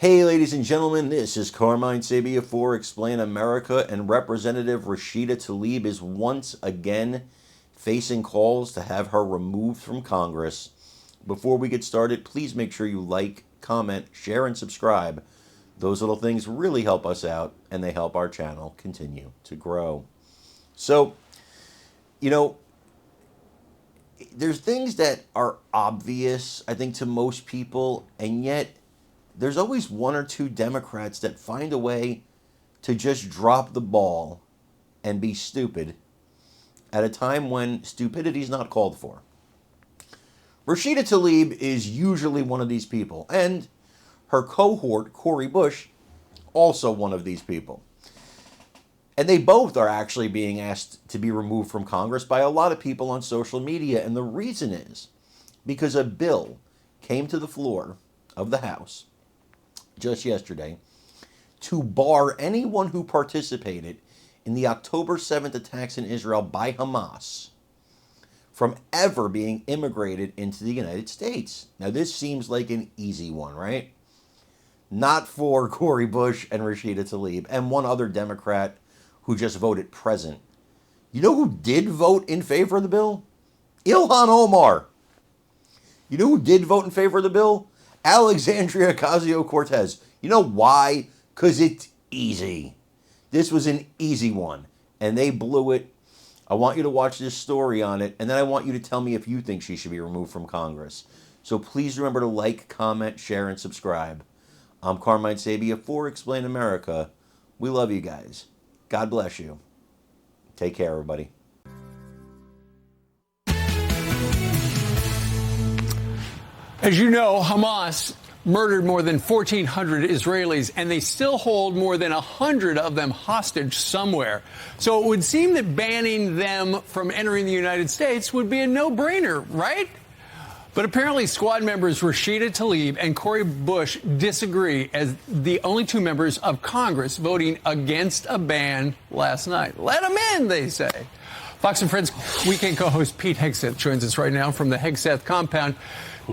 Hey, ladies and gentlemen, this is Carmine Sabia for Explain America, and Representative Rashida Tlaib is once again facing calls to have her removed from Congress. Before we get started, please make sure you like, comment, share, and subscribe. Those little things really help us out, and they help our channel continue to grow. So, there's things that are obvious, I think, to most people, and yet there's always one or two Democrats that find a way to just drop the ball and be stupid at a time when stupidity is not called for. Rashida Tlaib is usually one of these people, and her cohort, Cori Bush, also one of these people. And they both are actually being asked to be removed from Congress by a lot of people on social media, and the reason is because a bill came to the floor of the House just yesterday to bar anyone who participated in the October 7th attacks in Israel by Hamas from ever being immigrated into the United States. Now, this seems like an easy one, right? Not for Cori Bush and Rashida Tlaib and one other Democrat who just voted present. You know who did vote in favor of the bill? Ilhan Omar. You know who did vote in favor of the bill? Alexandria Ocasio-Cortez. You know why? Because it's easy. This was an easy one, and they blew it. I want you to watch this story on it, and then I want you to tell me if you think she should be removed from Congress. So please remember to like, comment, share, and subscribe. I'm Carmine Sabia for Explain America. We love you guys. God bless you. Take care, everybody. As you know, Hamas murdered more than 1,400 Israelis, and they still hold more than 100 of them hostage somewhere. So it would seem that banning them from entering the United States would be a no-brainer, right? But apparently squad members Rashida Tlaib and Cori Bush disagree as the only two members of Congress voting against a ban last night. Let them in, they say. Fox and Friends weekend co-host Pete Hegseth joins us right now from the Hegseth compound.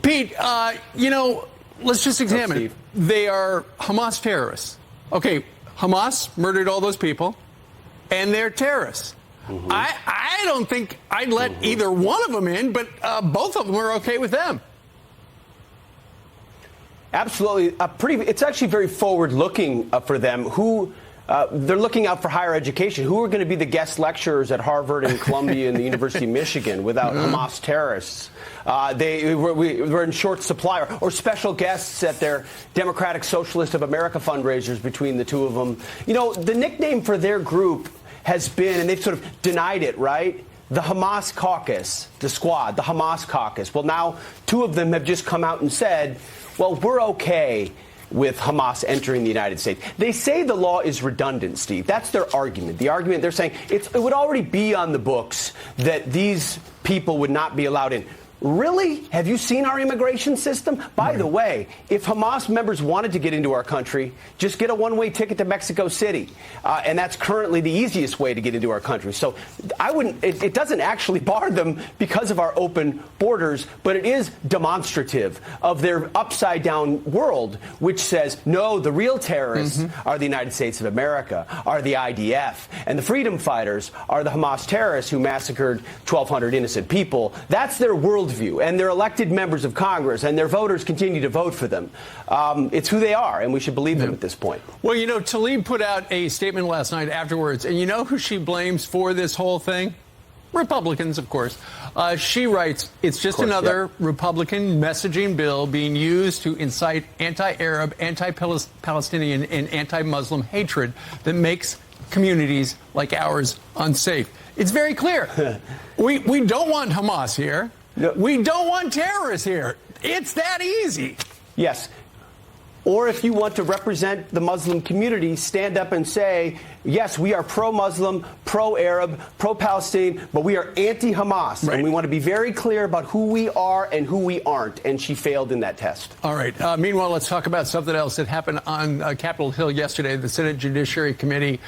Pete, let's just examine it. They are Hamas terrorists. Okay, Hamas murdered all those people, and they're terrorists. Mm-hmm. I don't think I'd let either one of them in, but both of them are okay with them. Absolutely. It's actually very forward-looking for them. They're looking out for higher education. Who are going to be the guest lecturers at Harvard and Columbia and the University of Michigan without Hamas terrorists? We're in short supply, or special guests at their Democratic Socialist of America fundraisers between the two of them. The nickname for their group has been, and they've sort of denied it, right? The Hamas caucus, the squad, the Hamas caucus. Well, now two of them have just come out and said, well, we're okay with Hamas entering the United States. They say the law is redundant, Steve. That's their argument. The argument, they're saying it would already be on the books that these people would not be allowed in. Really? Have you seen our immigration system? By the way, if Hamas members wanted to get into our country, just get a one-way ticket to Mexico City. And that's currently the easiest way to get into our country. So it doesn't actually bar them because of our open borders, but it is demonstrative of their upside-down world, which says, no, the real terrorists are the United States of America, are the IDF, and the freedom fighters are the Hamas terrorists who massacred 1,200 innocent people. That's their worldview, and they're elected members of Congress, and their voters continue to vote for them. It's who they are, and we should believe them at this point. Well, Tlaib put out a statement last night afterwards, and you know who she blames for this whole thing? Republicans, of course. She writes, it's just another Republican messaging bill being used to incite anti-Arab, anti-Palestinian, and anti-Muslim hatred that makes communities like ours unsafe. It's very clear. We don't want Hamas here. No. We don't want terrorists here. It's that easy. Yes. Or if you want to represent the Muslim community, stand up and say, yes, we are pro-Muslim, pro-Arab, pro-Palestinian, but we are anti-Hamas. Right. And we want to be very clear about who we are and who we aren't. And she failed in that test. All right. Meanwhile, let's talk about something else that happened on Capitol Hill yesterday. The Senate Judiciary Committee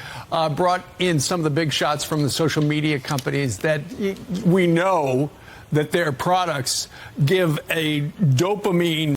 brought in some of the big shots from the social media companies that we know that their products give a dopamine